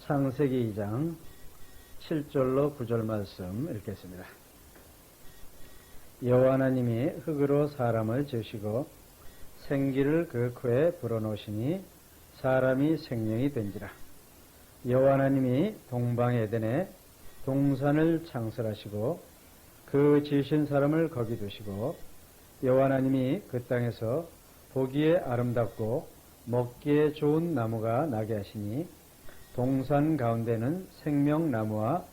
창세기 2장 7절로 9절 말씀 읽겠습니다. 여호와 하나님이 흙으로 사람을 지으시고 생기를 그 코에 불어넣으시니 사람이 생명이 된지라. 여호와 하나님이 동방 에덴에 동산을 창설하시고 그 지으신 사람을 거기 두시고 여호와 하나님이 그 땅에서 보기에 아름답고 먹기에 좋은 나무가 나게 하시니 동산 가운데는 생명나무와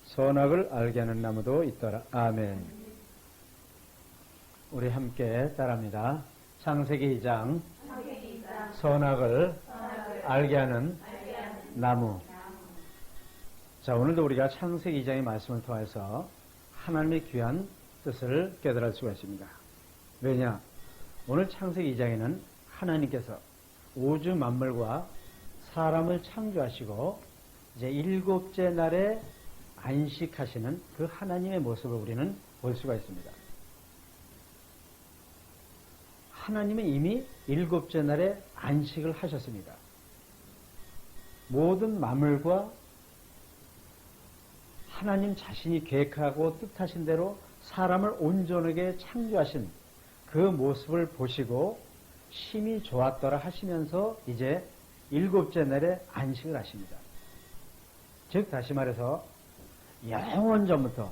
선악을 알게 하는 나무도 있더라. 아멘. 우리 함께 따라합니다. 창세기 2장 선악을 알게 하는 나무. 자, 오늘도 우리가 창세기 2장의 말씀을 통해서 하나님의 귀한 뜻을 깨달을 수가 있습니다. 왜냐? 오늘 창세기 2장에는 하나님께서 우주 만물과 사람을 창조하시고 이제 일곱째 날에 안식하시는 그 하나님의 모습을 우리는 볼 수가 있습니다. 하나님은 이미 일곱째 날에 안식을 하셨습니다. 모든 만물과 하나님 자신이 계획하고 뜻하신 대로 사람을 온전하게 창조하신 그 모습을 보시고 심히 좋았더라 하시면서 이제 일곱째 날에 안식을 하십니다. 즉 다시 말해서 영원전부터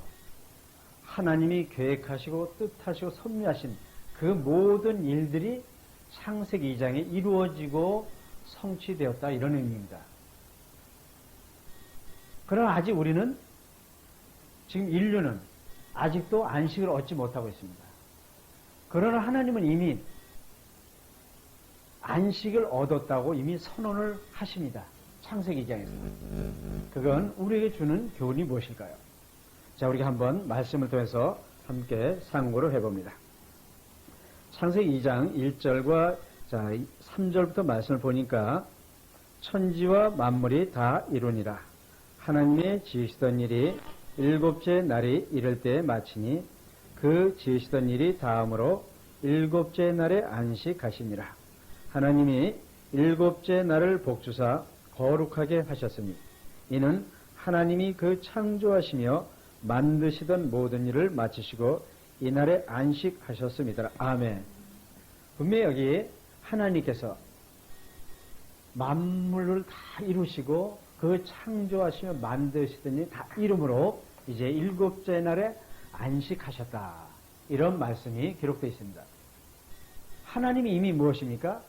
하나님이 계획하시고 뜻하시고 섭리하신 그 모든 일들이 창세기 2장에 이루어지고 성취되었다, 이런 의미입니다. 그러나 아직 우리는, 지금 인류는 아직도 안식을 얻지 못하고 있습니다. 그러나 하나님은 이미 안식을 얻었다고 이미 선언을 하십니다. 창세기 2장에서. 그건 우리에게 주는 교훈이 무엇일까요? 자, 우리가 한번 말씀을 통해서 함께 상고를 해봅니다. 창세기 2장 1절과 3절부터 말씀을 보니까 천지와 만물이 다 이루니라. 하나님의 지으시던 일이 일곱째 날이 이를 때에 마치니 그 지으시던 일이 다음으로 일곱째 날에 안식하시니라. 하나님이 일곱째 날을 복주사 거룩하게 하셨으니 이는 하나님이 그 창조하시며 만드시던 모든 일을 마치시고 이날에 안식하셨음이더라. 아멘. 분명히 여기 하나님께서 만물을 다 이루시고 그 창조하시며 만드시던 일 다 이름으로 이제 일곱째 날에 안식하셨다, 이런 말씀이 기록되어 있습니다. 하나님이 이미 무엇입니까?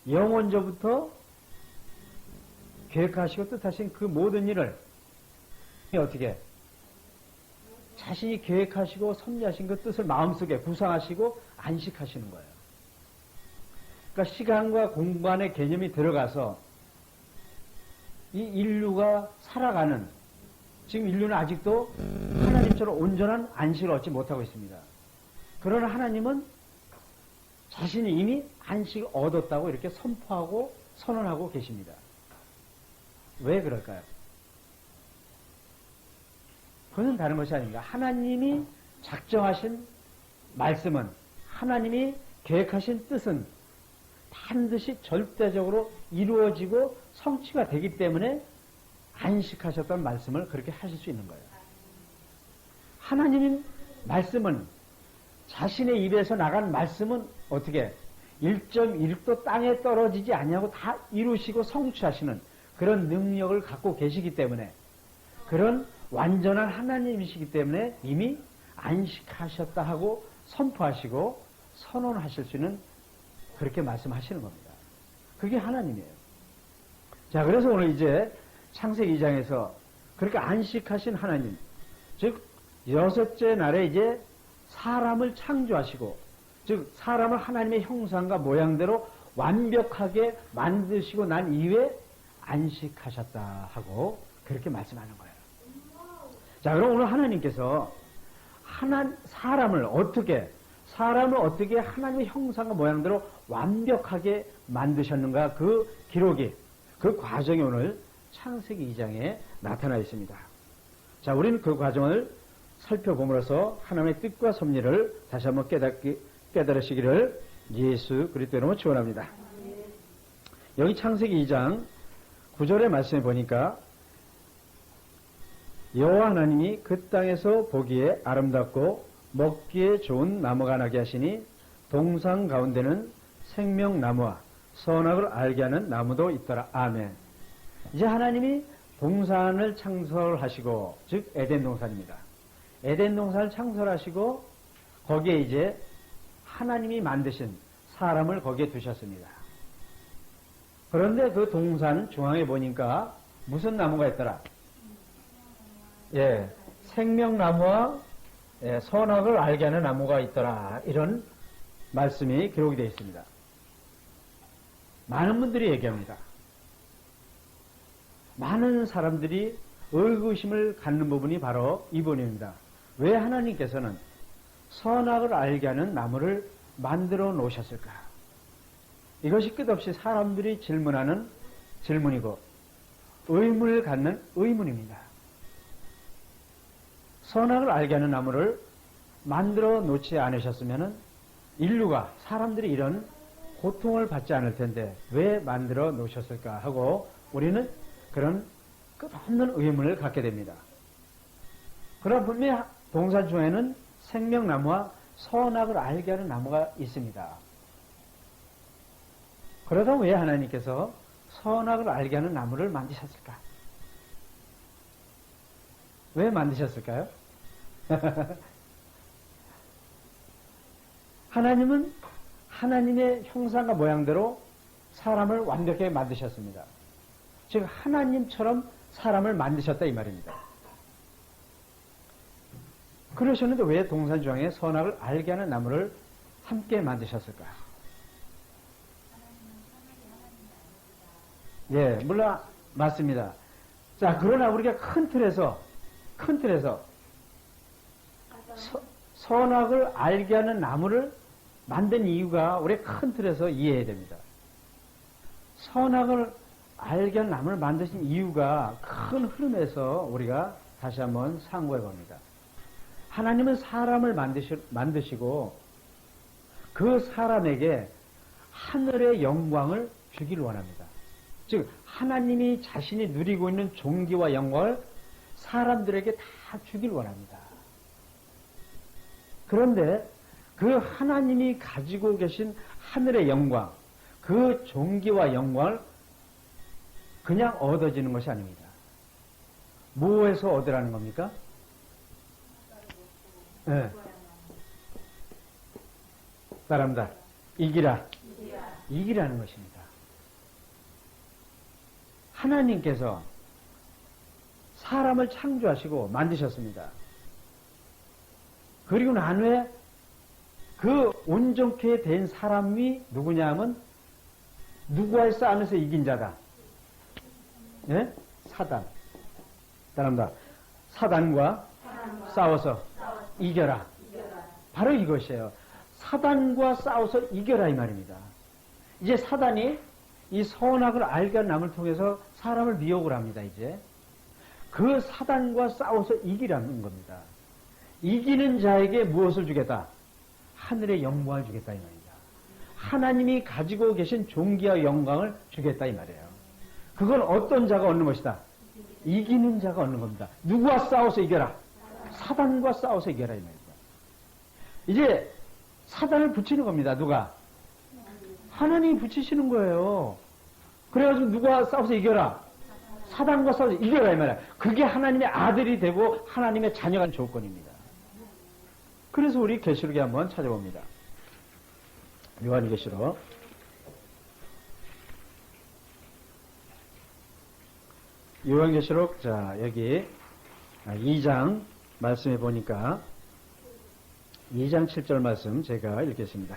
영원전부터 계획하시고 뜻하신 그 모든 일을 어떻게 자신이 계획하시고 섭리하신 그 뜻을 마음속에 구상하시고 안식하시는 거예요. 그러니까 시간과 공간의 개념이 들어가서 이 인류가 살아가는, 지금 인류는 아직도 하나님처럼 온전한 안식을 얻지 못하고 있습니다. 그러나 하나님은 자신이 이미 안식을 얻었다고 이렇게 선포하고 선언하고 계십니다. 왜 그럴까요? 그것은 다른 것이 아닙니다. 하나님이 작정하신 말씀은, 하나님이 계획하신 뜻은 반드시 절대적으로 이루어지고 성취가 되기 때문에 안식하셨다는 말씀을 그렇게 하실 수 있는 거예요. 하나님의 말씀은, 자신의 입에서 나간 말씀은 어떻게 1.1도 땅에 떨어지지 않냐고 다 이루시고 성취하시는 그런 능력을 갖고 계시기 때문에, 그런 완전한 하나님이시기 때문에 이미 안식하셨다 하고 선포하시고 선언하실 수 있는, 그렇게 말씀하시는 겁니다. 그게 하나님이에요. 자, 그래서 오늘 이제 창세기 2장에서 그렇게 안식하신 하나님, 즉 여섯째 날에 이제 사람을 창조하시고, 즉 사람을 하나님의 형상과 모양대로 완벽하게 만드시고 난 이후에 안식하셨다 하고 그렇게 말씀하는 거예요. 자, 그럼 오늘 하나님께서 사람을 어떻게 하나님의 형상과 모양대로 완벽하게 만드셨는가, 그 기록이, 그 과정이 오늘 창세기 2장에 나타나 있습니다. 자, 우리는 그 과정을 살펴봄으로써 하나님의 뜻과 섭리를 다시 한번 깨달으시기를 예수 그리스도 이름으로 축원합니다. 여기 창세기 2장 9절의 말씀에 보니까 여호와 하나님이 그 땅에서 보기에 아름답고 먹기에 좋은 나무가 나게 하시니 동산 가운데는 생명나무와 선악을 알게 하는 나무도 있더라. 아멘. 이제 하나님이 동산을 창설하시고, 즉 에덴 동산입니다. 에덴 동산을 창설하시고 거기에 이제 하나님이 만드신 사람을 거기에 두셨습니다. 그런데 그 동산 중앙에 보니까 무슨 나무가 있더라? 예, 생명나무와 선악을 알게 하는 나무가 있더라. 이런 말씀이 기록이 되어 있습니다. 많은 분들이 얘기합니다. 많은 사람들이 의구심을 갖는 부분이 바로 이 부분입니다. 왜 하나님께서는 선악을 알게 하는 나무를 만들어 놓으셨을까? 이것이 끝없이 사람들이 질문하는 질문이고 의문을 갖는 의문입니다. 선악을 알게 하는 나무를 만들어 놓지 않으셨으면 인류가, 사람들이 이런 고통을 받지 않을 텐데 왜 만들어 놓으셨을까 하고 우리는 그런 끝없는 의문을 갖게 됩니다. 그러나 분명히 동산 중에는 생명나무와 선악을 알게 하는 나무가 있습니다. 그러다 왜 하나님께서 선악을 알게 하는 나무를 만드셨을까? 왜 만드셨을까요? 하나님은 하나님의 형상과 모양대로 사람을 완벽하게 만드셨습니다. 즉 하나님처럼 사람을 만드셨다 이 말입니다. 그러셨는데 왜 동산 중앙에 선악을 알게 하는 나무를 함께 만드셨을까? 예, 물론 맞습니다. 자, 그러나 우리가 큰 틀에서 선악을 알게 하는 나무를 만든 이유가 우리 큰 틀에서 이해해야 됩니다. 선악을 알게 하는 나무를 만드신 이유가 큰 흐름에서 우리가 다시 한번 상고해 봅니다. 하나님은 사람을 만드시고 그 사람에게 하늘의 영광을 주기를 원합니다. 즉 하나님이 자신이 누리고 있는 존귀와 영광을 사람들에게 다 주기를 원합니다. 그런데 그 하나님이 가지고 계신 하늘의 영광, 그 존귀와 영광을 그냥 얻어지는 것이 아닙니다. 뭐에서 얻으라는 겁니까? 네. 따라합니다. 이기라는 것입니다. 하나님께서 사람을 창조하시고 만드셨습니다. 그리고 난 후에 그 온전케 된 사람이 누구냐 하면 누구와의 싸움에서 이긴 자다. 예? 사단. 따라합니다. 사단과 싸워서 이겨라. 바로 이것이에요. 사단과 싸워서 이겨라 이 말입니다. 이제 사단이 이 선악을 알게 한 남을 통해서 사람을 미혹을 합니다. 이제 그 사단과 싸워서 이기라는 겁니다. 이기는 자에게 무엇을 주겠다? 하늘의 영광을 주겠다 이 말입니다. 하나님이 가지고 계신 존귀와 영광을 주겠다 이 말이에요. 그건 어떤 자가 얻는 것이다? 이기는 자가 얻는 겁니다. 누구와 싸워서 이겨라? 사단과 싸워서 이겨라 이 말입니다. 이제 사단을 붙이는 겁니다. 누가? 하나님이 붙이시는 거예요. 그래가지고 누가 싸워서 이겨라? 사단과 싸워서 이겨라 이 말이야. 그게 하나님의 아들이 되고 하나님의 자녀가 된 조건입니다. 그래서 우리 계시록에 한번 찾아봅니다. 요한계시록 자 여기 2장 말씀해 보니까 2장 7절 말씀 제가 읽겠습니다.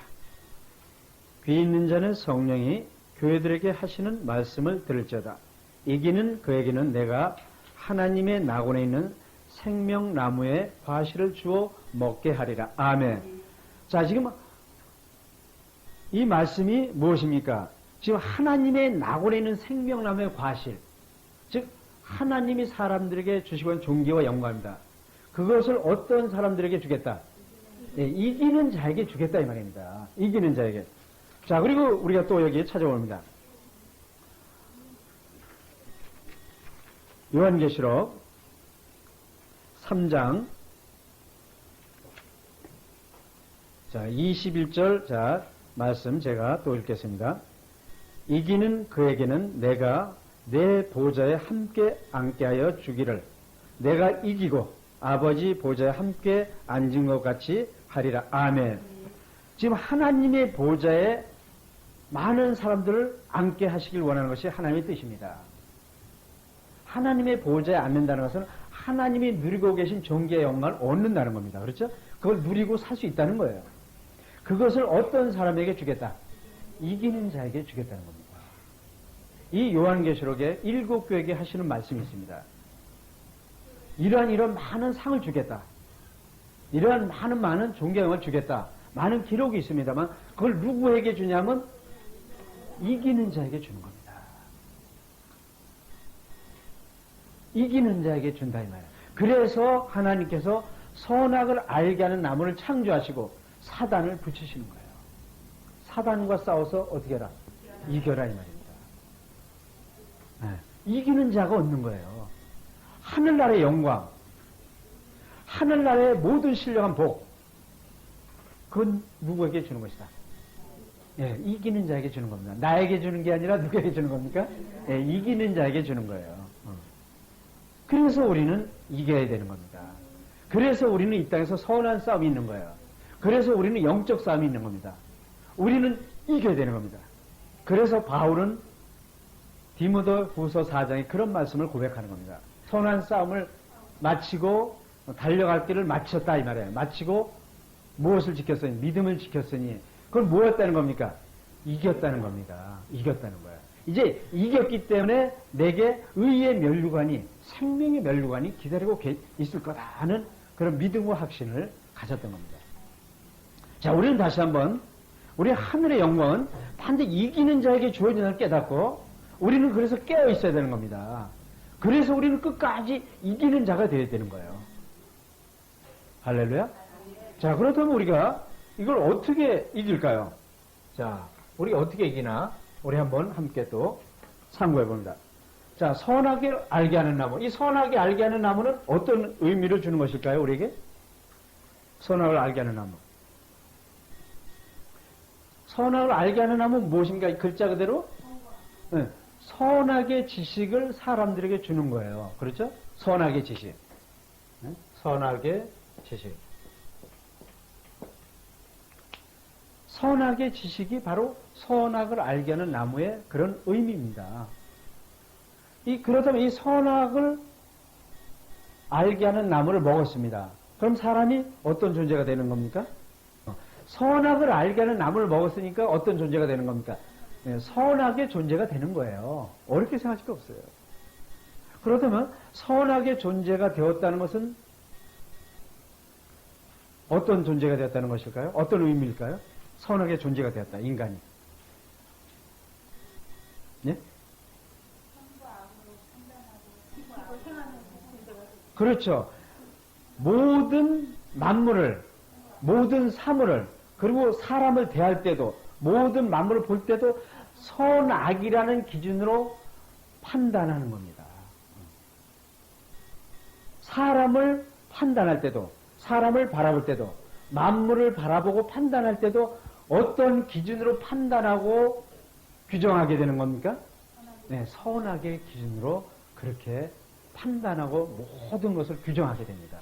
귀 있는 자는 성령이 교회들에게 하시는 말씀을 들을지어다. 이기는 그에게는 내가 하나님의 낙원에 있는 생명나무의 과실을 주어 먹게 하리라. 아멘. 자, 지금 이 말씀이 무엇입니까? 지금 하나님의 낙원에 있는 생명나무의 과실, 즉 하나님이 사람들에게 주시고 있는 존귀와 영광입니다. 그것을 어떤 사람들에게 주겠다? 네, 이기는 자에게 주겠다 이 말입니다. 이기는 자에게. 자, 그리고 우리가 또 여기 찾아옵니다. 요한계시록 3장 자 21절 자 말씀 제가 또 읽겠습니다. 이기는 그에게는 내가 내 보좌에 함께 앉게 하여 주기를 내가 이기고 아버지 보좌에 함께 앉은 것 같이 하리라. 아멘. 지금 하나님의 보좌에 많은 사람들을 앉게 하시길 원하는 것이 하나님의 뜻입니다. 하나님의 보좌에 앉는다는 것은 하나님이 누리고 계신 존귀의 영광을 얻는다는 겁니다. 그렇죠? 그걸 누리고 살 수 있다는 거예요. 그것을 어떤 사람에게 주겠다? 이기는 자에게 주겠다는 겁니다. 이 요한계시록에 7교회에게 하시는 말씀이 있습니다. 이러한 많은 상을 주겠다. 이러한 많은 존귀의 영광을 주겠다. 많은 기록이 있습니다만 그걸 누구에게 주냐면 이기는 자에게 주는 겁니다. 이기는 자에게 준다 이 말이에요. 그래서 하나님께서 선악을 알게 하는 나무를 창조하시고 사단을 붙이시는 거예요. 사단과 싸워서 어떻게 해라? 이겨라 이 말입니다. 네. 이기는 자가 얻는 거예요. 하늘나라의 영광, 하늘나라의 모든 신령한 복, 그건 누구에게 주는 것이다? 예, 이기는 자에게 주는 겁니다. 나에게 주는 게 아니라 누구에게 주는 겁니까? 예, 이기는 자에게 주는 거예요. 그래서 우리는 이겨야 되는 겁니다. 그래서 우리는 이 땅에서 선한 싸움이 있는 거예요. 그래서 우리는 영적 싸움이 있는 겁니다. 우리는 이겨야 되는 겁니다. 그래서 바울은 디모데 후서 4장에 그런 말씀을 고백하는 겁니다. 선한 싸움을 마치고 달려갈 길을 마쳤다 이 말이에요. 마치고 무엇을 지켰으니? 믿음을 지켰으니. 그건 뭐였다는 겁니까? 이겼다는 겁니다. 이겼다는 거예요. 이제 이겼기 때문에 내게 의의 면류관이, 생명의 면류관이 기다리고 있을 거다 하는 그런 믿음과 확신을 가졌던 겁니다. 자, 우리는 다시 한번 우리 하늘의 영광은 반드시 이기는 자에게 주어진다는 걸 깨닫고 우리는 그래서 깨어 있어야 되는 겁니다. 그래서 우리는 끝까지 이기는 자가 되어야 되는 거예요. 할렐루야? 자, 그렇다면 우리가 이걸 어떻게 이길까요? 자, 우리가 어떻게 이기나? 우리 한번 함께 또 참고해 봅니다. 자, 선하게 알게 하는 나무. 이 선하게 알게 하는 나무는 어떤 의미를 주는 것일까요, 우리에게? 선악을 알게 하는 나무. 선악을 알게 하는 나무는 무엇인가? 글자 그대로? 네. 선악의 지식을 사람들에게 주는 거예요. 그렇죠? 선악의 지식. 네? 선악의 지식. 선악의 지식이 바로 선악을 알게 하는 나무의 그런 의미입니다. 그렇다면 이 선악을 알게 하는 나무를 먹었습니다. 그럼 사람이 어떤 존재가 되는 겁니까? 선악을 알게 하는 나무를 먹었으니까 어떤 존재가 되는 겁니까? 네, 선악의 존재가 되는 거예요. 어렵게 생각할 게 없어요. 그렇다면 선악의 존재가 되었다는 것은 어떤 존재가 되었다는 것일까요? 어떤 의미일까요? 선악의 존재가 되었다, 인간이. 예? 그렇죠. 모든 만물을, 모든 사물을, 그리고 사람을 대할 때도, 모든 만물을 볼 때도 선악이라는 기준으로 판단하는 겁니다. 사람을 판단할 때도, 사람을 바라볼 때도, 만물을 바라보고 판단할 때도 어떤 기준으로 판단하고 규정하게 되는 겁니까? 네, 선악의 기준으로 그렇게 판단하고 모든 것을 규정하게 됩니다.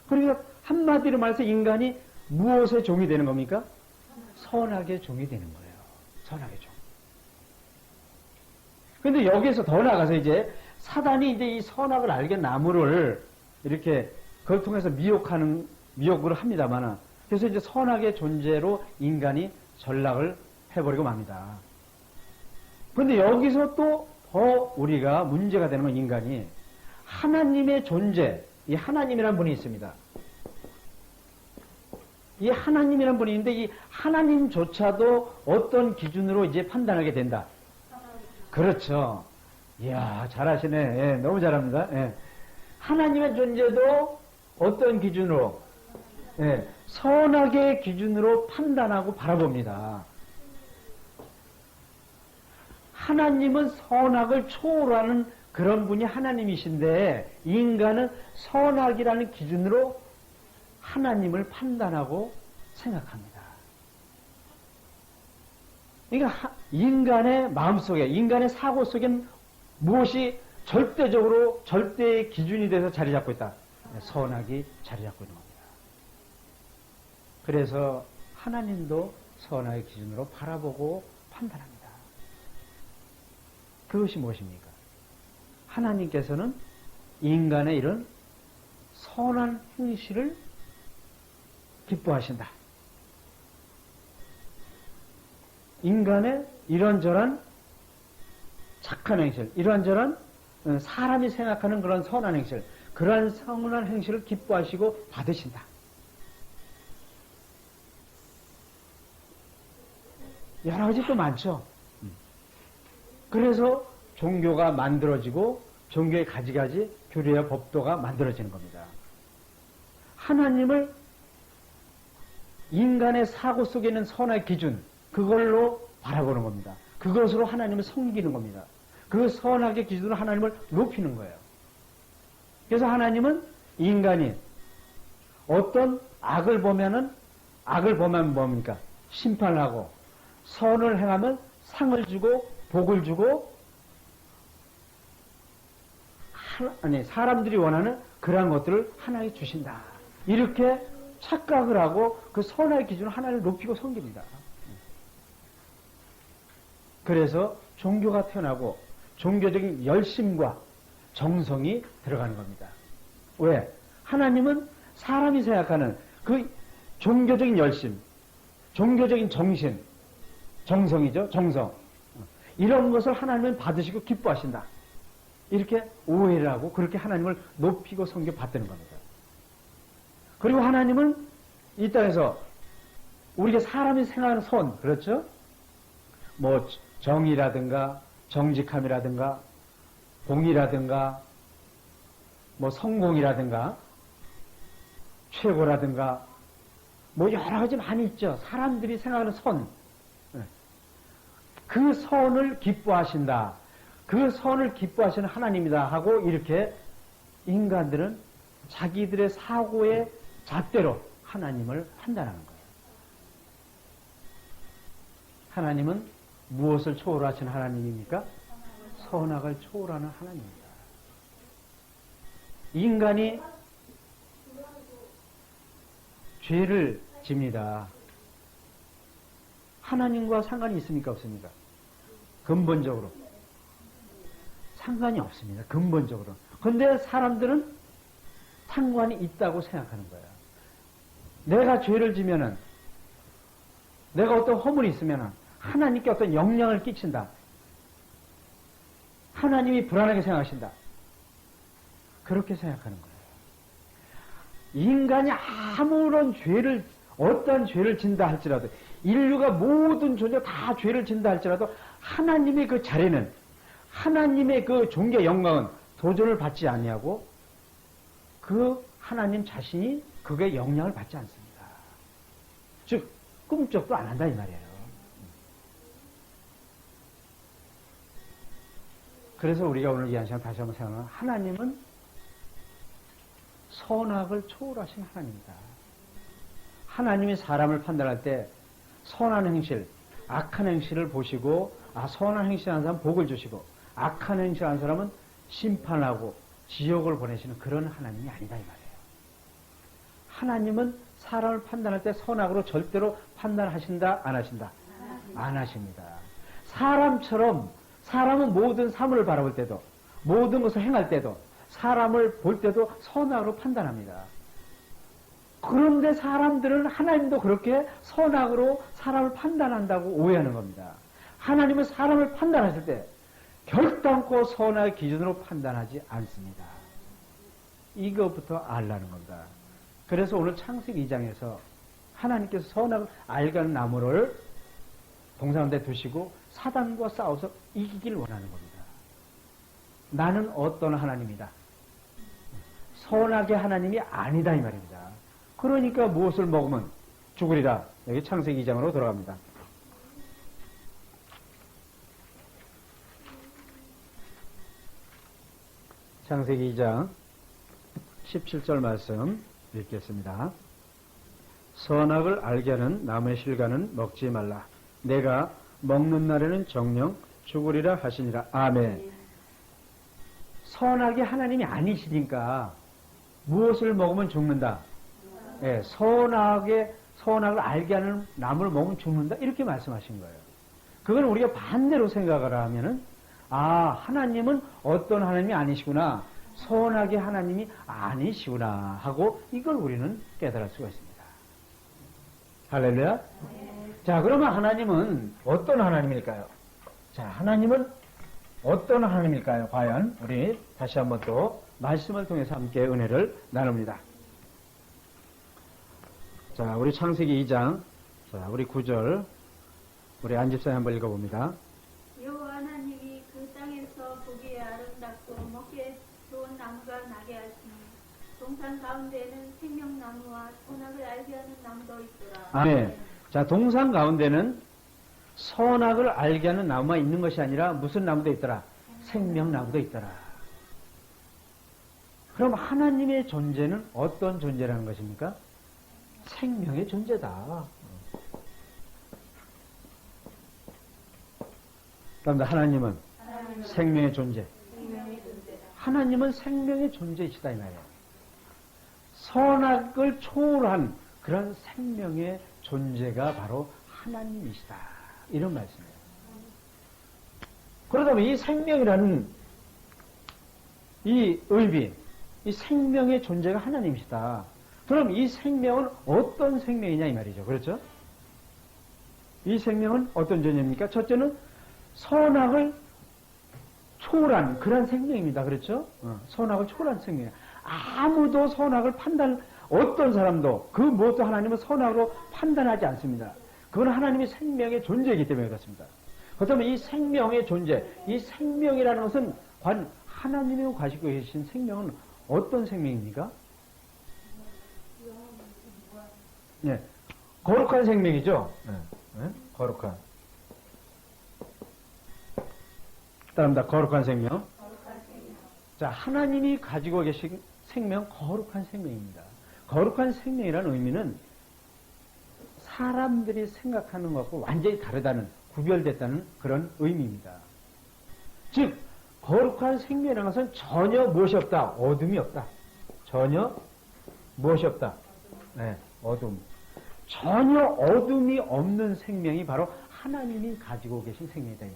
그러니까 한마디로 말해서 인간이 무엇의 종이 되는 겁니까? 선악의 종이 되는 거예요. 선악의 종. 그런데 여기에서 더 나아가서 이제 사단이 이제 이 선악을 알게 나무를 이렇게 그걸 통해서 미혹을 합니다만, 그래서 이제 선악의 존재로 인간이 전락을 해버리고 맙니다. 그런데 여기서 또 더 우리가 문제가 되는 건 인간이 하나님의 존재, 이 하나님이라는 분이 있습니다. 이 하나님이라는 분이 있는데 이 하나님조차도 어떤 기준으로 이제 판단하게 된다. 그렇죠. 이야, 잘하시네. 예, 너무 잘합니다. 예. 하나님의 존재도 어떤 기준으로? 예, 선악의 기준으로 판단하고 바라봅니다. 하나님은 선악을 초월하는 그런 분이 하나님이신데 인간은 선악이라는 기준으로 하나님을 판단하고 생각합니다. 그러니까 인간의 마음속에, 인간의 사고 속엔 무엇이 절대적으로 절대의 기준이 돼서 자리 잡고 있다. 선악이 자리 잡고 있는 겁니다. 그래서 하나님도 선악의 기준으로 바라보고 판단합니다. 그것이 무엇입니까? 하나님께서는 인간의 이런 선한 행실을 기뻐하신다. 인간의 이런저런 착한 행실, 이런저런 사람이 생각하는 그런 선한 행실, 그러한 선한 행실을 기뻐하시고 받으신다. 여러 가지 또 많죠. 그래서 종교가 만들어지고 종교의 가지가지 교리와 법도가 만들어지는 겁니다. 하나님을 인간의 사고 속에 있는 선의 기준, 그걸로 바라보는 겁니다. 그것으로 하나님을 섬기는 겁니다. 그 선악의 기준으로 하나님을 높이는 거예요. 그래서 하나님은 인간이 어떤 악을 보면 뭡니까? 심판을 하고, 선을 행하면 상을 주고 복을 주고, 사람들이 원하는 그러한 것들을 하나님이 주신다. 이렇게 착각을 하고 그 선의 기준으로 하나님을 높이고 섬깁니다. 그래서 종교가 태어나고 종교적인 열심과 정성이 들어가는 겁니다. 왜? 하나님은 사람이 생각하는 그 종교적인 열심, 종교적인 정신, 정성이죠, 정성. 이런 것을 하나님은 받으시고 기뻐하신다. 이렇게 오해를 하고 그렇게 하나님을 높이고 섬겨받드는 겁니다. 그리고 하나님은 이 땅에서 우리가 사람이 생각하는 선, 그렇죠? 뭐 정의라든가 정직함이라든가 공의라든가 뭐 성공이라든가 최고라든가 뭐 여러 가지 많이 있죠. 사람들이 생각하는 선. 그 선을 기뻐하신다. 그 선을 기뻐하시는 하나님이다 하고 이렇게 인간들은 자기들의 사고의 잣대로 하나님을 판단하는 거예요. 하나님은 무엇을 초월하신 하나님입니까? 선악을 초월하는 하나님입니다. 인간이 죄를 집니다. 하나님과 상관이 있습니까? 없습니까? 근본적으로. 상관이 없습니다. 근본적으로. 그런데 사람들은 상관이 있다고 생각하는 거예요. 내가 죄를 지면은, 내가 어떤 허물이 있으면은 하나님께 어떤 영향을 끼친다. 하나님이 불안하게 생각하신다. 그렇게 생각하는 거예요. 인간이 아무런 죄를, 어떤 죄를 진다 할지라도, 인류가 모든 존재가 다 죄를 진다 할지라도 하나님의 그 자리는, 하나님의 그 존귀 영광은 도전을 받지 아니하고 그 하나님 자신이 그게 영향을 받지 않습니다. 즉 꿈쩍도 안 한다 이 말이에요. 그래서 우리가 오늘 이 한 시간 다시 한번 생각하면 하나님은 선악을 초월하신 하나님이다. 하나님이 사람을 판단할 때 선한 행실, 악한 행실을 보시고 선한 행실하는 사람은 복을 주시고 악한 행실하는 사람은 심판하고 지옥을 보내시는 그런 하나님이 아니다 이 말이에요. 하나님은 사람을 판단할 때 선악으로 절대로 판단하신다 안 하신다? 안 하십니다. 사람처럼 사람은 모든 사물을 바라볼 때도 모든 것을 행할 때도 사람을 볼 때도 선악으로 판단합니다. 그런데 사람들은 하나님도 그렇게 선악으로 사람을 판단한다고 오해하는 겁니다. 하나님은 사람을 판단하실 때 결단코 선악의 기준으로 판단하지 않습니다. 이것부터 알라는 겁니다. 그래서 오늘 창세기 2장에서 하나님께서 선악을 알게 하는 나무를 동산가운데 두시고 사단과 싸워서 이기길 원하는 겁니다. 나는 어떤 하나님이다. 선악의 하나님이 아니다 이 말입니다. 그러니까 무엇을 먹으면 죽으리라. 여기 창세기 2장으로 돌아갑니다. 창세기 2장 17절 말씀 읽겠습니다. 선악을 알게 하는 나무의 실과는 먹지 말라. 내가 먹는 날에는 정령 죽으리라 하시니라. 아멘. 선악이 하나님이 아니시니까 무엇을 먹으면 죽는다? 예, 선악을 알게 하는 나무를 먹으면 죽는다? 이렇게 말씀하신 거예요. 그건 우리가 반대로 생각을 하면은, 하나님은 어떤 하나님이 아니시구나. 선악의 하나님이 아니시구나 하고 이걸 우리는 깨달을 수가 있습니다. 할렐루야. 자, 그러면 하나님은 어떤 하나님일까요? 자, 하나님은 어떤 하나님일까요? 과연 우리 다시 한번 또 말씀을 통해서 함께 은혜를 나눕니다. 자, 우리 창세기 2장, 자, 우리 9절, 우리 안집사님 한번 읽어봅니다. 여호와 하나님이 그 땅에서 보기에 아름답고 먹기에 좋은 나무가 나게 하시니 동산 가운데에는 생명나무와 선악을 알게 하는 나무도 있더라. 네. 자, 동산 가운데는 선악을 알게 하는 나무가 있는 것이 아니라 무슨 나무도 있더라? 생명나무도 있더라. 그럼 하나님의 존재는 어떤 존재라는 것입니까? 생명의 존재다. 그런데 하나님은 생명의 존재. 하나님은 생명의 존재이시다 이 말이에요. 선악을 초월한 그런 생명의 존재가 바로 하나님이시다. 이런 말씀이에요. 그러다면 이 생명이라는 이 의미, 이 생명의 존재가 하나님이시다. 그럼 이 생명은 어떤 생명이냐 이 말이죠. 그렇죠? 이 생명은 어떤 존재입니까? 첫째는 선악을 초월한 그런 생명입니다. 그렇죠? 선악을 초월한 생명이에요. 아무도 선악을 어떤 사람도 그 무엇도 하나님은 선악으로 판단하지 않습니다. 그건 하나님의 생명의 존재이기 때문에 그렇습니다. 그렇다면 이 생명의 존재, 이 생명이라는 것은 하나님이 가지고 계신 생명은 어떤 생명입니까? 네, 거룩한 생명이죠. 네, 거룩한. 따릅니다. 거룩한 생명. 자, 하나님이 가지고 계신 생명, 거룩한 생명입니다. 거룩한 생명이라는 의미는 사람들이 생각하는 것과 완전히 다르다는, 구별됐다는 그런 의미입니다. 즉, 거룩한 생명이라는 것은 전혀 무엇이 없다? 어둠이 없다. 전혀 무엇이 없다? 네, 어둠. 전혀 어둠이 없는 생명이 바로 하나님이 가지고 계신 생명이다.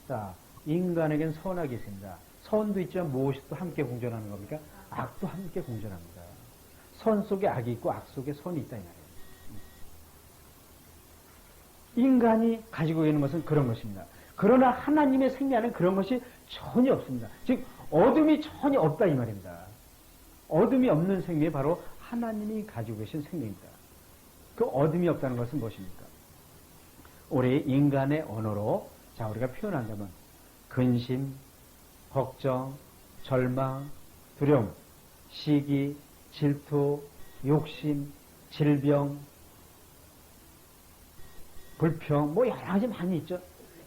자, 인간에겐 선악이 있습니다. 선도 있지만 무엇이 또 함께 공존하는 겁니까? 악도 함께 공존합니다. 선 속에 악이 있고 악 속에 선이 있다 이 말이에요. 인간이 가지고 있는 것은 그런 것입니다. 그러나 하나님의 생명에는 그런 것이 전혀 없습니다. 즉 어둠이 전혀 없다 이 말입니다. 어둠이 없는 생명이 바로 하나님이 가지고 계신 생명입니다. 그 어둠이 없다는 것은 무엇입니까? 우리 인간의 언어로 자 우리가 표현한다면 근심, 걱정, 절망, 두려움, 시기, 질투, 욕심, 질병, 불평, 뭐 여러 가지 많이 있죠.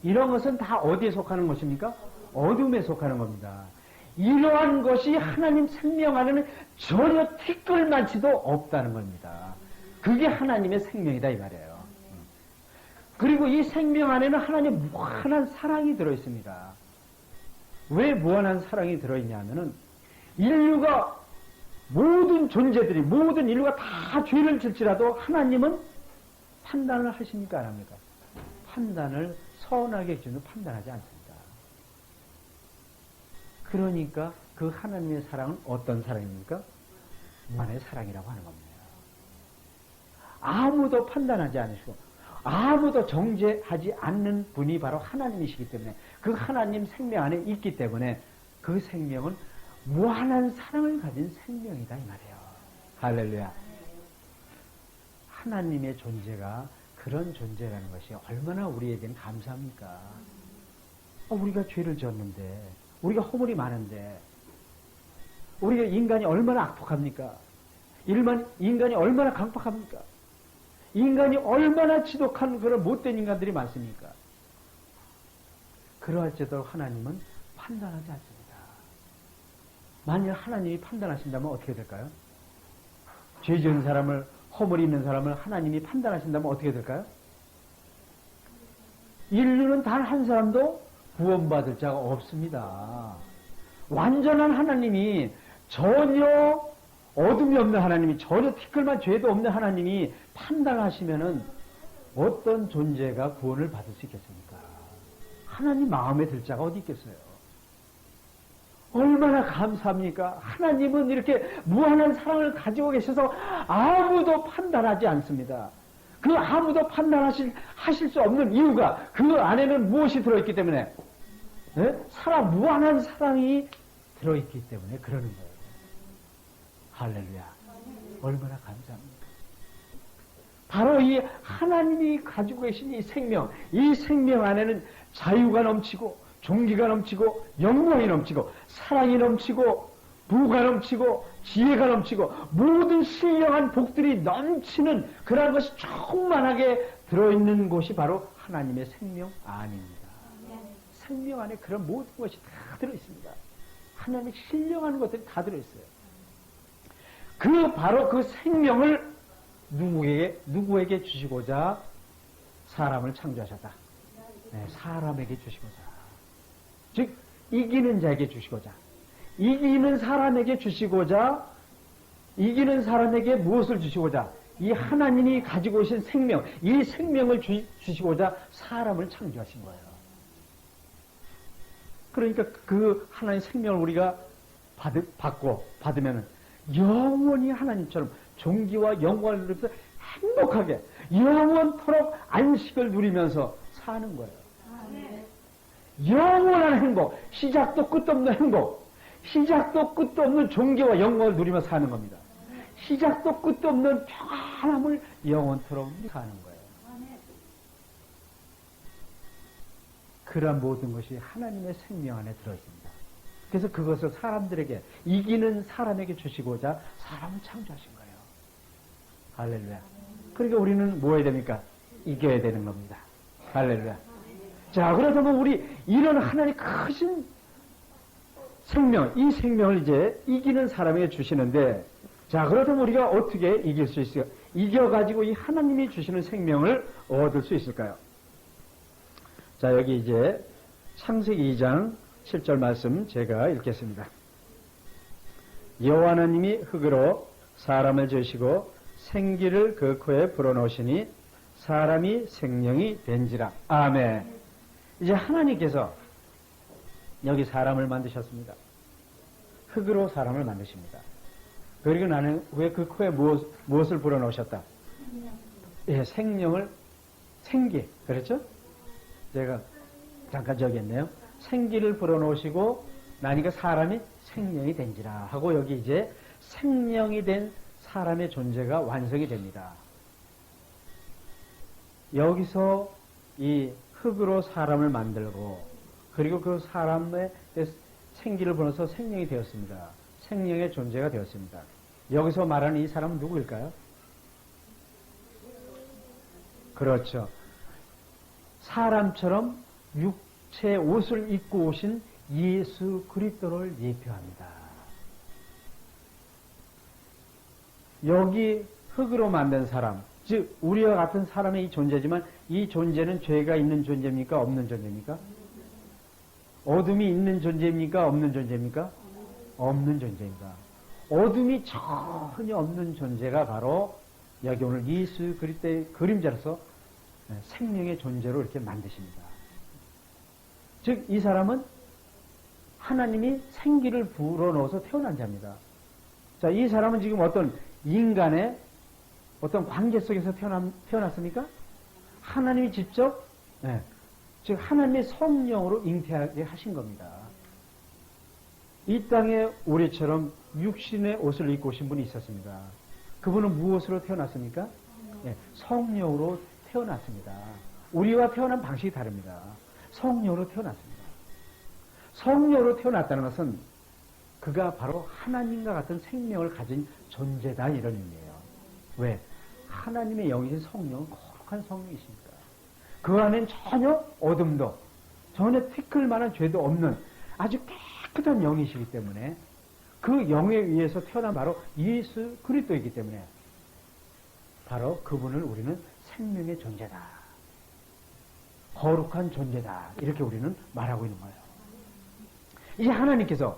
이런 것은 다 어디에 속하는 것입니까? 어둠에 속하는 겁니다. 이러한 것이 하나님 생명 안에는 전혀 티끌만치도 없다는 겁니다. 그게 하나님의 생명이다 이 말이에요. 그리고 이 생명 안에는 하나님의 무한한 사랑이 들어있습니다. 왜 무한한 사랑이 들어있냐 하면은 인류가 모든 존재들이 모든 인류가 다 죄를 질지라도 하나님은 판단을 하십니까 안 합니까? 판단을 선하게 기준으로 판단하지 않습니다. 그러니까 그 하나님의 사랑은 어떤 사랑입니까? 무한의 사랑이라고 하는 겁니다. 아무도 판단하지 않으시고 아무도 정죄하지 않는 분이 바로 하나님이시기 때문에 그 하나님 생명 안에 있기 때문에 그 생명은 무한한 사랑을 가진 생명이다 이 말이에요. 할렐루야. 하나님의 존재가 그런 존재라는 것이 얼마나 우리에게는 감사합니까? 우리가 죄를 지었는데 우리가 허물이 많은데 우리가 인간이 얼마나 악독합니까? 인간이 얼마나 강팍합니까? 인간이 얼마나 지독한 그런 못된 인간들이 많습니까? 그러할지라도 하나님은 판단하지 않습니다. 만일 하나님이 판단하신다면 어떻게 될까요? 죄 지은 사람을, 허물이 있는 사람을 하나님이 판단하신다면 어떻게 될까요? 인류는 단 한 사람도 구원받을 자가 없습니다. 완전한 하나님이, 전혀 어둠이 없는 하나님이, 전혀 티끌만 죄도 없는 하나님이 판단하시면은 어떤 존재가 구원을 받을 수 있겠습니까? 하나님 마음에 들 자가 어디 있겠어요? 얼마나 감사합니까? 하나님은 이렇게 무한한 사랑을 가지고 계셔서 아무도 판단하지 않습니다. 그 아무도 하실 수 없는 이유가 그 안에는 무엇이 들어있기 때문에, 네? 무한한 사랑이 들어있기 때문에 그러는 거예요. 할렐루야. 얼마나 감사합니까? 바로 이 하나님이 가지고 계신 이 생명 안에는 자유가 넘치고, 종기가 넘치고, 영광이 넘치고, 사랑이 넘치고, 부가 넘치고, 지혜가 넘치고, 모든 신령한 복들이 넘치는 그런 것이 충만하게 들어있는 곳이 바로 하나님의 생명 안입니다. 생명 안에 그런 모든 것이 다 들어있습니다. 하나님의 신령한 것들이 다 들어있어요. 바로 그 생명을 누구에게 주시고자 사람을 창조하셨다. 네, 사람에게 주시고자. 즉, 이기는 자에게 주시고자. 이기는 사람에게 주시고자, 이기는 사람에게 무엇을 주시고자? 이 하나님이 가지고 계신 생명, 이 생명을 주시고자 사람을 창조하신 거예요. 그러니까 그 하나님의 생명을 우리가 받으면 영원히 하나님처럼 종기와 영광을 누리면서 행복하게 영원토록 안식을 누리면서 사는 거예요. 영원한 행복, 시작도 끝도 없는 행복, 시작도 끝도 없는 종기와 영광을 누리면서 사는 겁니다. 시작도 끝도 없는 평안함을 영원토록 사는 거예요. 그러한 모든 것이 하나님의 생명 안에 들어있습니다. 그래서 그것을 사람들에게, 이기는 사람에게 주시고자 사람을 창조하신 거예요. 할렐루야. 그러니까 우리는 뭐 해야 됩니까? 이겨야 되는 겁니다. 할렐루야. 자, 그렇다면 우리 이런 하나님의 크신 생명, 이 생명을 이제 이기는 사람에게 주시는데, 자, 그렇다면 우리가 어떻게 이길 수 있어요? 이겨가지고 이 하나님이 주시는 생명을 얻을 수 있을까요? 자, 여기 이제 창세기 2장 7절 말씀 제가 읽겠습니다. 여호와 하나님이 흙으로 사람을 지으시고 생기를 그 코에 불어넣으시니 사람이 생명이 된지라. 아멘. 이제 하나님께서 여기 사람을 만드셨습니다. 흙으로 사람을 만드십니다. 그리고 나는 왜 그 코에 무엇을 불어넣으셨다? 예, 생기. 그렇죠? 제가 잠깐 저기 했네요. 생기를 불어넣으시고 나니까 사람이 생명이 된지라 하고 여기 이제 생명이 된 사람의 존재가 완성이 됩니다. 여기서 이 흙으로 사람을 만들고 그리고 그 사람의 생기를 불어넣어서 생명이 되었습니다. 생명의 존재가 되었습니다. 여기서 말하는 이 사람은 누구일까요? 그렇죠. 사람처럼 육체 옷을 입고 오신 예수 그리스도를 예표합니다. 여기 흙으로 만든 사람, 즉 우리와 같은 사람의 이 존재지만 이 존재는 죄가 있는 존재입니까? 없는 존재입니까? 어둠이 있는 존재입니까? 없는 존재입니까? 없는 존재입니다. 어둠이 전혀 없는 존재가 바로 여기 오늘 예수 그리스도의 그림자로서 생명의 존재로 이렇게 만드십니다. 즉 이 사람은 하나님이 생기를 불어넣어서 태어난 자입니다. 자, 이 사람은 지금 어떤 인간의 어떤 관계 속에서 태어났습니까? 하나님이 직접, 즉 하나님의 성령으로 잉태하게 하신 겁니다. 이 땅에 우리처럼 육신의 옷을 입고 오신 분이 있었습니다. 그분은 무엇으로 태어났습니까? 성령으로 태어났습니다. 우리와 태어난 방식이 다릅니다. 성령으로 태어났습니다. 성령으로 태어났다는 것은 그가 바로 하나님과 같은 생명을 가진 존재다 이런 의미예요. 왜? 하나님의 영이신 성령은 거룩한 성령이십니까? 그 안엔 전혀 어둠도 전혀 티끌만한 죄도 없는 아주 깨끗한 영이시기 때문에 그 영에 의해서 태어난 바로 예수 그리스도이기 때문에 바로 그분을 우리는 생명의 존재다, 거룩한 존재다, 이렇게 우리는 말하고 있는 거예요. 이제 하나님께서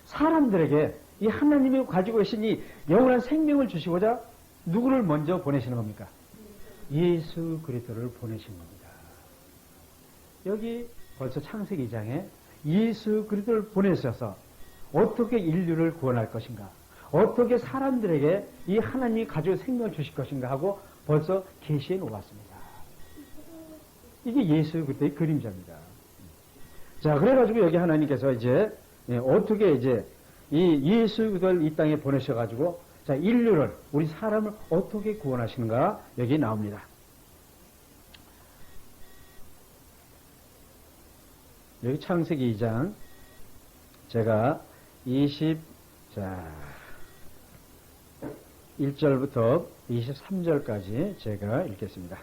사람들에게 이 하나님이 가지고 계신 이 영원한 생명을 주시고자 누구를 먼저 보내시는 겁니까? 예수 그리스도를 보내신 겁니다. 여기 벌써 창세기 2장에 예수 그리스도를 보내셔서 어떻게 인류를 구원할 것인가, 어떻게 사람들에게 이 하나님이 가지고 생명을 주실 것인가 하고 벌써 계시해 놓았습니다. 이게 예수 그리스도의 그림자입니다. 자, 그래가지고 여기 하나님께서 이제 어떻게 이제 이 예수 그리스도를 이 땅에 보내셔가지고 자, 인류를, 우리 사람을 어떻게 구원하시는가 여기 나옵니다. 여기 창세기 2장 제가 1절부터 23절까지 제가 읽겠습니다.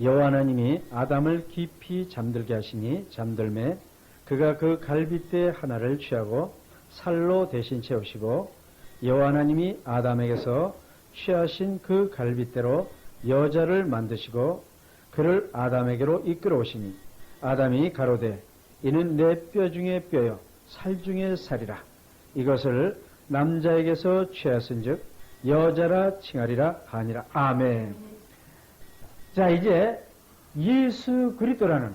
여호와 하나님이 아담을 깊이 잠들게 하시니 잠들매 그가 그 갈빗대 하나를 취하고 살로 대신 채우시고 여호와 하나님이 아담에게서 취하신 그 갈빗대로 여자를 만드시고 그를 아담에게로 이끌어 오시니 아담이 가로되 이는 내 뼈 중에 뼈요 살 중에 살이라. 이것을 남자에게서 취하신즉 여자라 칭하리라 하니라. 아멘. 자, 이제 예수 그리스도라는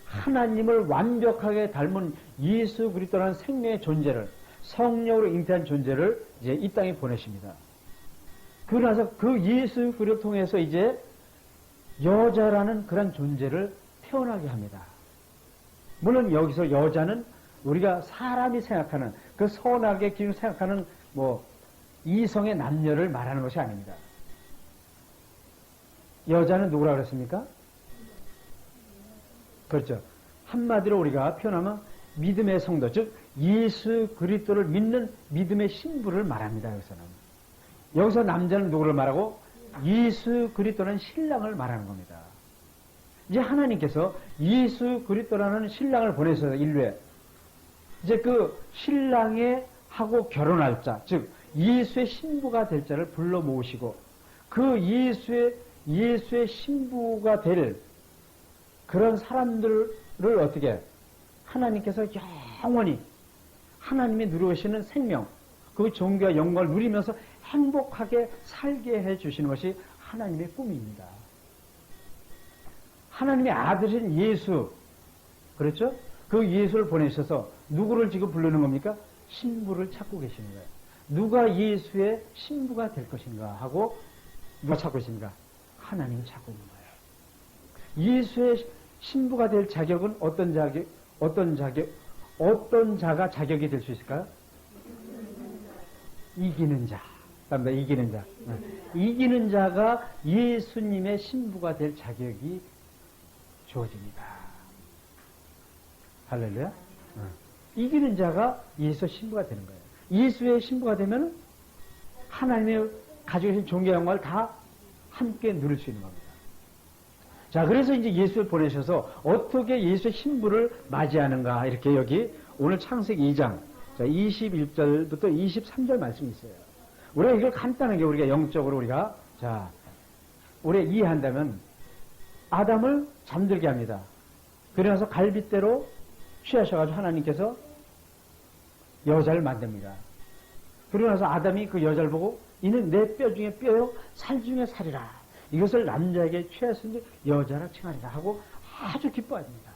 하나님을 완벽하게 닮은 예수 그리스도라는 생명의 존재를, 성령으로 잉태한 존재를 이제 이 땅에 보내십니다. 그러나서 그 예수 그리스도 통해서 이제 여자라는 그런 존재를 태어나게 합니다. 물론 여기서 여자는 우리가 사람이 생각하는 그 선하게 기준 생각하는 뭐 이성의 남녀를 말하는 것이 아닙니다. 여자는 누구라 그랬습니까? 그렇죠. 한마디로 우리가 표현하면 믿음의 성도, 즉 예수 그리스도를 믿는 믿음의 신부를 말합니다. 여기서는. 여기서 남자는 누구를 말하고 예수 그리스도는 신랑을 말하는 겁니다. 이제 하나님께서 예수 그리스도라는 신랑을 보내셔서 인류에 이제 그 신랑의 하고 결혼할 자, 즉 예수의 신부가 될 자를 불러 모으시고 그 예수의 신부가 될 그런 사람들을 어떻게 하나님께서 영원히 하나님이 누리시는 생명, 그 존귀와 영광을 누리면서 행복하게 살게 해 주시는 것이 하나님의 꿈입니다. 하나님의 아들인 예수, 그렇죠? 그 예수를 보내셔서 누구를 지금 부르는 겁니까? 신부를 찾고 계시는 거예요. 누가 예수의 신부가 될 것인가 하고 누가 찾고 있습니까? 하나님이 찾고 있는 거예요. 예수의 신부가 될 자격은 어떤 자가 자격이 될 수 있을까요? 이기는 자. 이기는 자. 이기는 자가 예수님의 신부가 될 자격이 주어집니다. 할렐루야. 이기는 자가 예수의 신부가 되는 거예요. 예수의 신부가 되면 하나님의 가지고 계신 존귀와 영광을 다 함께 누릴 수 있는 겁니다. 자, 그래서 이제 예수를 보내셔서 어떻게 예수의 신부를 맞이하는가, 이렇게 여기 오늘 창세기 2장 21절부터 23절 말씀이 있어요. 우리가 이걸 간단하게 우리가 영적으로 우리가 이해한다면 아담을 잠들게 합니다. 그러면서 갈빗대로 취하셔가지고 하나님께서 여자를 만듭니다. 그러고 나서 아담이 그 여자를 보고 이는 내 뼈 중에 뼈요 살 중에 살이라. 이것을 남자에게 취하신즉 여자라 칭하리라 하고 아주 기뻐합니다.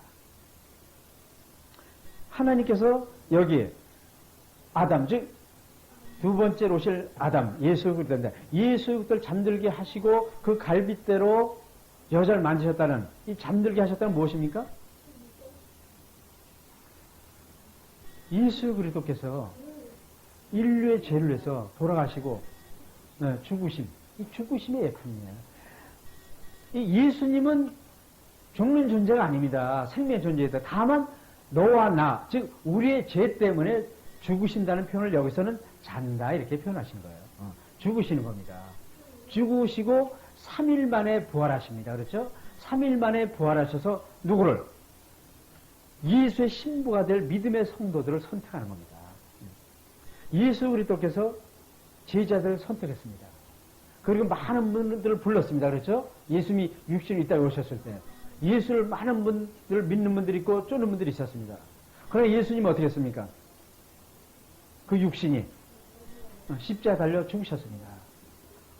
하나님께서 여기 아담, 즉 두 번째로 오실 아담, 예수 그리스도인데 예수 그리스도를 잠들게 하시고 그 갈빗대로 여자를 만드셨다는, 이 잠들게 하셨다는 무엇입니까? 예수 그리스도께서 인류의 죄를 위해서 돌아가시고 죽으심, 이 죽으심의 예품이에요. 이 예수님은 죽는 존재가 아닙니다. 생명의 존재이다. 다만 너와 나, 즉 우리의 죄 때문에 죽으신다는 표현을 여기서는 잔다 이렇게 표현하신 거예요. 죽으시는 겁니다. 죽으시고 3일 만에 부활하십니다. 그렇죠? 3일 만에 부활하셔서 누구를? 예수의 신부가 될 믿음의 성도들을 선택하는 겁니다. 예수 그리스도께서 제자들을 선택했습니다. 그리고 많은 분들을 불렀습니다. 그렇죠? 예수님이 육신이 있다고 오셨을 때 예수를 많은 분들 믿는 분들이 있고 쫓는 분들이 있었습니다. 그러나 예수님은 어떻게 했습니까? 그 육신이 십자가 달려 죽으셨습니다.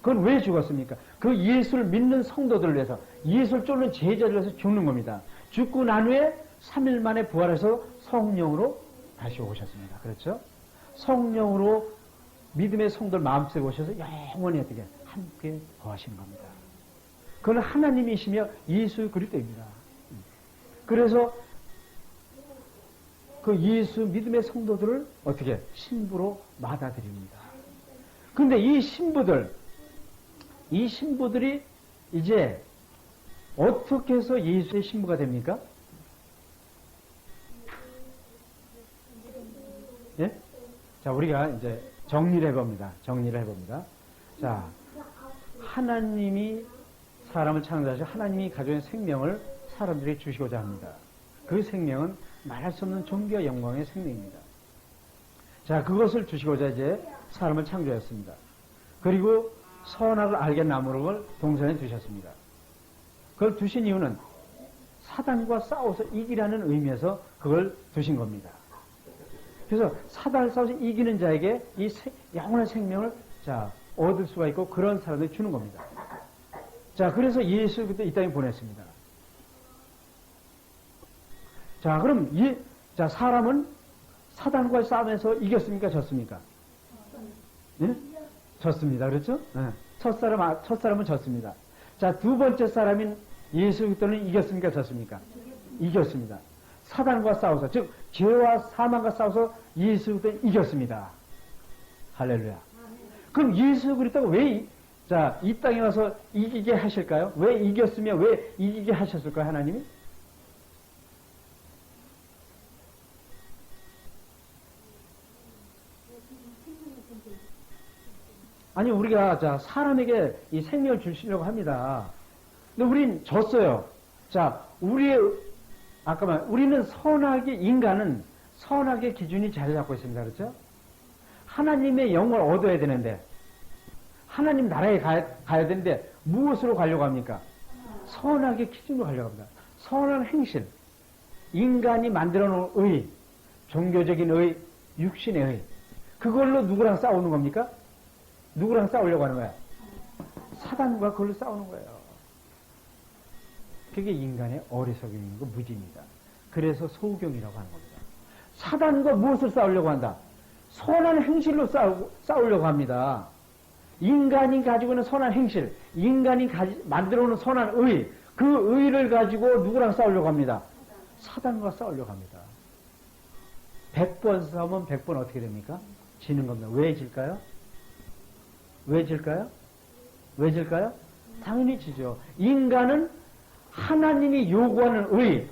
그건 왜 죽었습니까? 그 예수를 믿는 성도들을 위해서, 예수를 쫓는 제자들을 위해서 죽는 겁니다. 죽고 난 후에 3일 만에 부활해서 성령으로 다시 오셨습니다. 그렇죠? 성령으로 믿음의 성도들 마음속에 오셔서 영원히 어떻게 함께 거하시는 겁니다. 그건 하나님이시며 예수 그리스도입니다. 그래서 그 예수 믿음의 성도들을 어떻게 신부로 받아들입니다. 그런데 이 신부들이 이제 어떻게 해서 예수의 신부가 됩니까? 예? 자, 우리가 이제 정리를 해봅니다. 자, 하나님이 사람을 창조하셔 하나님이 가져온 생명을 사람들에게 주시고자 합니다. 그 생명은 말할 수 없는 존귀와 영광의 생명입니다. 자, 그것을 주시고자 이제 사람을 창조했습니다. 그리고 선악을 알게 나무를 동산에 두셨습니다. 그걸 두신 이유는 사단과 싸워서 이기라는 의미에서 그걸 두신 겁니다. 그래서 사단을 싸워서 이기는 자에게 이 영원한 생명을 얻을 수가 있고 그런 사람들이 주는 겁니다. 자, 그래서 예수 그때 이 땅에 보냈습니다. 자, 그럼 사람은 사단과 싸움에서 이겼습니까? 졌습니까? 예? 졌습니다. 그렇죠? 네. 첫 사람은 졌습니다. 자, 두 번째 사람인 예수 그리스도는 이겼습니까? 졌습니까? 이겼습니다. 사단과 싸워서, 즉 죄와 사망과 싸워서 예수 그리스도는 이겼습니다. 할렐루야. 그럼 예수 그리스도가 왜 이 땅에 와서 이기게 하실까요? 왜 이겼으며 왜 이기게 하셨을까요? 하나님이? 아니, 우리가 사람에게 이 생명을 주시려고 합니다. 근데 우린 졌어요. 자, 우리는 인간은 선악의 기준이 자리 잡고 있습니다. 그렇죠? 하나님의 영을 얻어야 되는데, 하나님 나라에 가야 되는데, 무엇으로 가려고 합니까? 선악의 기준으로 가려고 합니다. 선한 행실, 인간이 만들어 놓은 의, 종교적인 의, 육신의 의, 그걸로 누구랑 싸우는 겁니까? 누구랑 싸우려고 하는 거야? 사단과 그걸로 싸우는 거예요. 그게 인간의 어리석음이고 무지입니다. 그래서 소경이라고 하는 겁니다. 사단과 무엇을 싸우려고 한다? 선한 행실로 싸우려고 합니다. 인간이 가지고 있는 선한 행실, 인간이 만들어 놓은 선한 의, 그 의를 가지고 누구랑 싸우려고 합니다? 사단과 싸우려고 합니다. 100번 싸우면 100번 어떻게 됩니까? 지는 겁니다. 왜 질까요? 왜 질까요? 당연히 지죠. 인간은 하나님이 요구하는 의,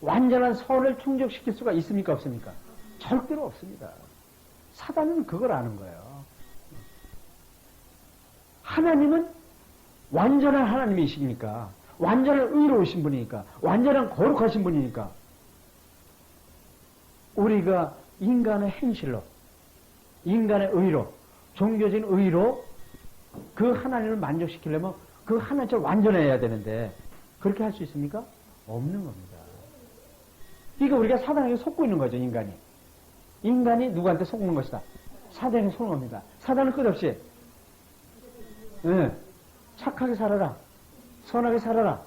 완전한 선을 충족시킬 수가 있습니까? 없습니까? 절대로 없습니다. 사단은 그걸 아는 거예요. 하나님은 완전한 하나님이시니까, 완전한 의로우신 분이니까, 완전한 거룩하신 분이니까, 우리가 인간의 행실로, 인간의 의로, 종교적인 의로 그 하나님을 만족시키려면 그 하나님처럼 완전해야 되는데 그렇게 할 수 있습니까? 없는 겁니다. 그러니까 우리가 사단에게 속고 있는 거죠, 인간이. 인간이 누구한테 속는 것이다. 사단에게 속는 겁니다. 사단은 끝없이 착하게 살아라, 선하게 살아라,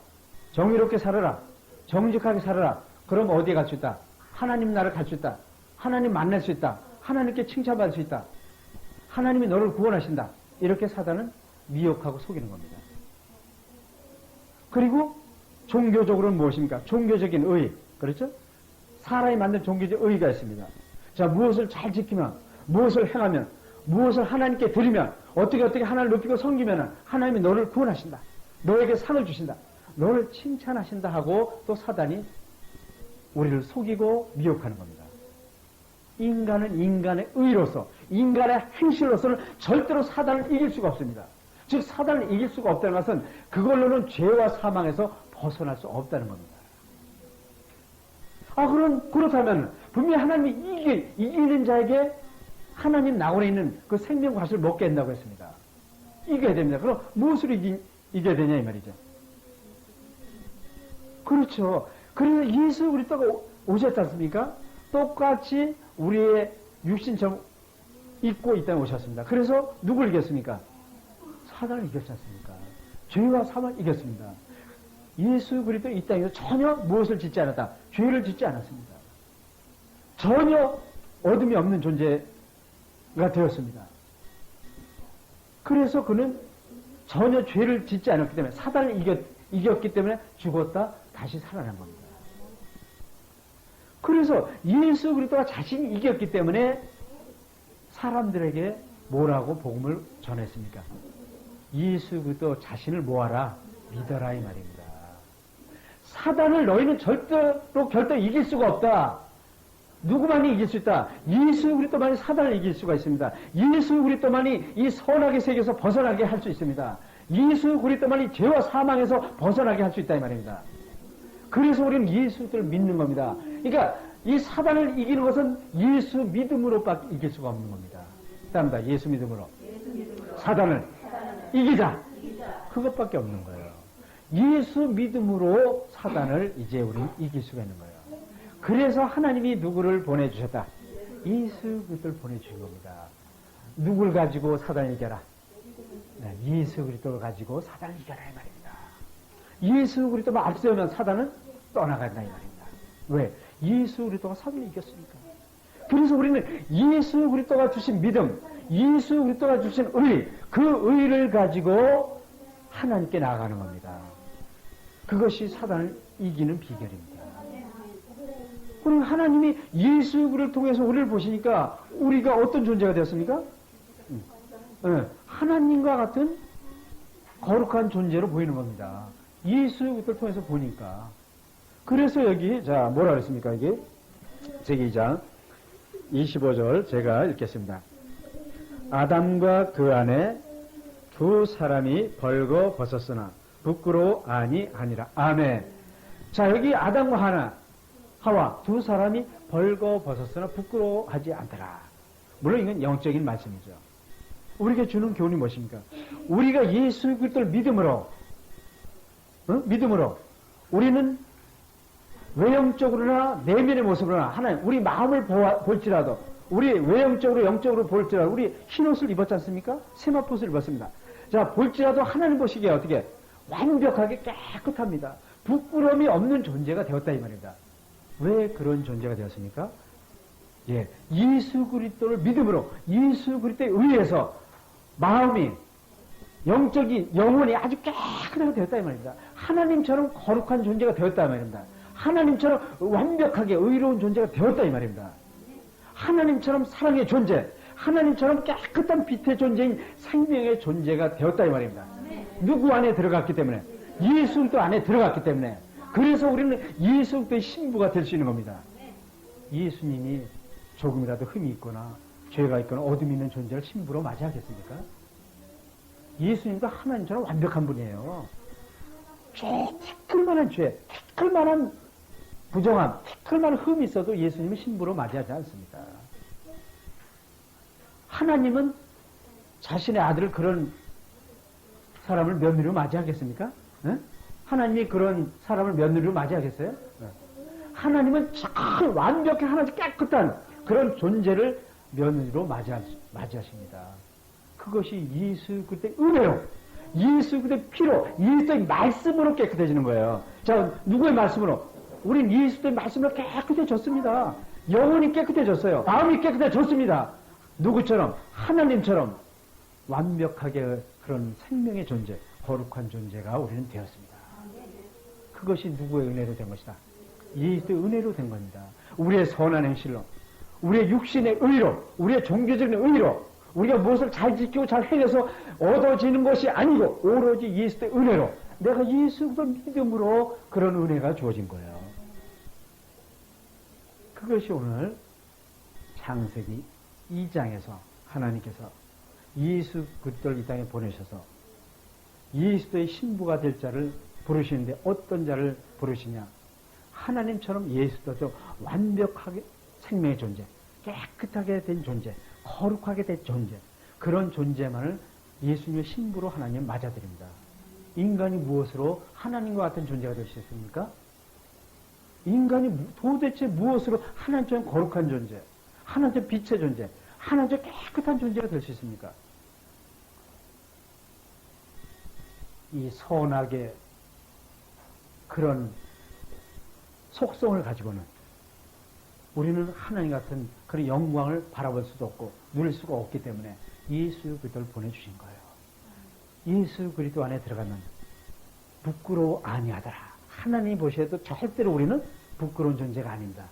정의롭게 살아라, 정직하게 살아라. 그럼 어디에 갈 수 있다? 하나님 나라를 갈 수 있다. 하나님 만날 수 있다. 하나님께 칭찬받을 수 있다. 하나님이 너를 구원하신다. 이렇게 사단은 미혹하고 속이는 겁니다. 그리고 종교적으로는 무엇입니까? 종교적인 의. 그렇죠? 사람이 만든 종교적 의가 있습니다. 자, 무엇을 잘 지키면, 무엇을 행하면, 무엇을 하나님께 드리면, 어떻게 하나님을 높이고 섬기면 하나님이 너를 구원하신다. 너에게 상을 주신다. 너를 칭찬하신다 하고 또 사단이 우리를 속이고 미혹하는 겁니다. 인간은 인간의 의로서, 인간의 행실로서는 절대로 사단을 이길 수가 없습니다. 즉 사단을 이길 수가 없다는 것은 그걸로는 죄와 사망에서 벗어날 수 없다는 겁니다. 그렇다면 분명히 하나님이 이기는 자에게 하나님 나원에 있는 그 생명 과실을 먹게 된다고 했습니다. 이겨야 됩니다. 그럼 무엇으로 이겨야 되냐 이 말이죠. 그렇죠. 그래서 예수 그리스도가 오셨지 않습니까? 똑같이 우리의 육신처럼 입고 이 땅에 오셨습니다. 그래서 누굴 이겼습니까? 사단을 이겼지 않습니까? 죄와 사망을 이겼습니다. 예수 그리스도 이 땅에서 전혀 무엇을 짓지 않았다. 죄를 짓지 않았습니다. 전혀 어둠이 없는 존재가 되었습니다. 그래서 그는 전혀 죄를 짓지 않았기 때문에 사단을 이겼기 때문에 죽었다 다시 살아난 겁니다. 그래서 예수 그리스도가 자신이 이겼기 때문에 사람들에게 뭐라고 복음을 전했습니까? 예수 그리스도 자신을 모아라 믿어라 이 말입니다. 사단을 너희는 절대로 이길 수가 없다. 누구만이 이길 수 있다. 예수 그리스도만이 사단을 이길 수가 있습니다. 예수 그리스도만이 이 선악의 세계에서 벗어나게 할 수 있습니다. 예수 그리스도만이 죄와 사망에서 벗어나게 할 수 있다 이 말입니다. 그래서 우리는 예수를 믿는 겁니다. 그러니까 이 사단을 이기는 것은 예수 믿음으로밖에 이길 수가 없는 겁니다. 따릅니다. 예수 믿음으로. 사단을 이기자. 그것밖에 없는 거예요. 예수 믿음으로 사단을 이제 우리는 이길 수가 있는 거예요. 그래서 하나님이 누구를 보내주셨다? 예수 그리스도를 보내주신 겁니다. 누굴 가지고 사단을 이겨라? 네, 예수 그리스도를 가지고 사단을 이겨라 이 말입니다. 예수 그리스도만 앞세우면 사단은 떠나간다 이 말입니다. 왜? 예수 그리스도가 사단을 이겼으니까. 그래서 우리는 예수 그리스도가 주신 믿음, 예수 그리스도가 주신 의, 그 의를 가지고 하나님께 나아가는 겁니다. 그것이 사단을 이기는 비결입니다. 그럼 하나님이 예수 그를 통해서 우리를 보시니까 우리가 어떤 존재가 되었습니까? 하나님과 같은 거룩한 존재로 보이는 겁니다. 예수 그를 통해서 보니까. 그래서 여기 자 뭐라 그랬습니까? 이게 제 2장 25절 제가 읽겠습니다. 아담과 그 안에 두 사람이 벌거 벗었으나 부끄러워 아니하니라. 아멘. 자 여기 아담과 하와 두 사람이 벌거 벗었으나 부끄러워하지 않더라. 물론 이건 영적인 말씀이죠. 우리에게 주는 교훈이 무엇입니까? 우리가 예수 그리스도를 믿음으로 우리는 외형적으로나 내면의 모습으로나 하나님 우리 마음을 볼지라도 우리 외형적으로 영적으로 볼지라도 우리 흰옷을 입었지 않습니까? 세마포옷을 입었습니다. 자 볼지라도 하나님 보시기에 어떻게 완벽하게 깨끗합니다. 부끄러움이 없는 존재가 되었다 이 말입니다. 왜 그런 존재가 되었습니까? 예, 예수 그리스도를 믿음으로 예수 그리스도에 의해서 마음이 영적인 영혼이 아주 깨끗하게 되었다 이 말입니다. 하나님처럼 거룩한 존재가 되었다 이 말입니다. 하나님처럼 완벽하게 의로운 존재가 되었다 이 말입니다. 하나님처럼 사랑의 존재, 하나님처럼 깨끗한 빛의 존재인 생명의 존재가 되었다 이 말입니다. 누구 안에 들어갔기 때문에? 예수 그리스도 안에 들어갔기 때문에. 그래서 우리는 예수 그리스도의 신부가 될 수 있는 겁니다. 예수님이 조금이라도 흠이 있거나 죄가 있거나 어둠이 있는 존재를 신부로 맞이하겠습니까? 예수님도 하나님처럼 완벽한 분이에요. 티끌만한 죄, 티끌만한 부정함, 티끌만한 흠이 있어도 예수님은 신부로 맞이하지 않습니다. 하나님은 자신의 아들을 그런 사람을 며느리로 맞이하겠습니까? 네? 하나님이 그런 사람을 며느리로 맞이하겠어요? 네. 하나님은 참 완벽히 하나님 깨끗한 그런 존재를 며느리로 맞이하십니다. 그것이 예수 그리스도의 은혜로, 예수 그리스도의 피로, 예수의 말씀으로 깨끗해지는 거예요. 자, 누구의 말씀으로? 우린 예수의 말씀으로 깨끗해졌습니다. 영혼이 깨끗해졌어요. 마음이 깨끗해졌습니다. 누구처럼? 하나님처럼 완벽하게 그런 생명의 존재, 거룩한 존재가 우리는 되었습니다. 그것이 누구의 은혜로 된 것이다? 예수의 은혜로 된 겁니다. 우리의 선한 행실로, 우리의 육신의 의로, 우리의 종교적인 의로, 우리가 무엇을 잘 지키고 잘 행해서 얻어지는 것이 아니고 오로지 예수의 은혜로, 내가 예수를 믿음으로 그런 은혜가 주어진 거예요. 그것이 오늘 창세기 2장에서 하나님께서 예수 그리스도를 이 땅에 보내셔서 예수의 신부가 될 자를 부르시는데 어떤 자를 부르시냐? 하나님처럼 예수도 완벽하게 생명의 존재, 깨끗하게 된 존재, 거룩하게 된 존재, 그런 존재만을 예수님의 신부로 하나님 맞아들입니다. 인간이 무엇으로 하나님과 같은 존재가 될 수 있습니까? 인간이 도대체 무엇으로 하나님처럼 거룩한 존재, 하나님처럼 빛의 존재, 하나님처럼 깨끗한 존재가 될 수 있습니까? 이 선악의 그런 속성을 가지고는 우리는 하나님 같은 그런 영광을 바라볼 수도 없고 누릴 수가 없기 때문에 예수 그리스도를 보내주신 거예요. 예수 그리스도 안에 들어가면 부끄러워 아니하더라. 하나님이 보셔도 절대로 우리는 부끄러운 존재가 아닙니다.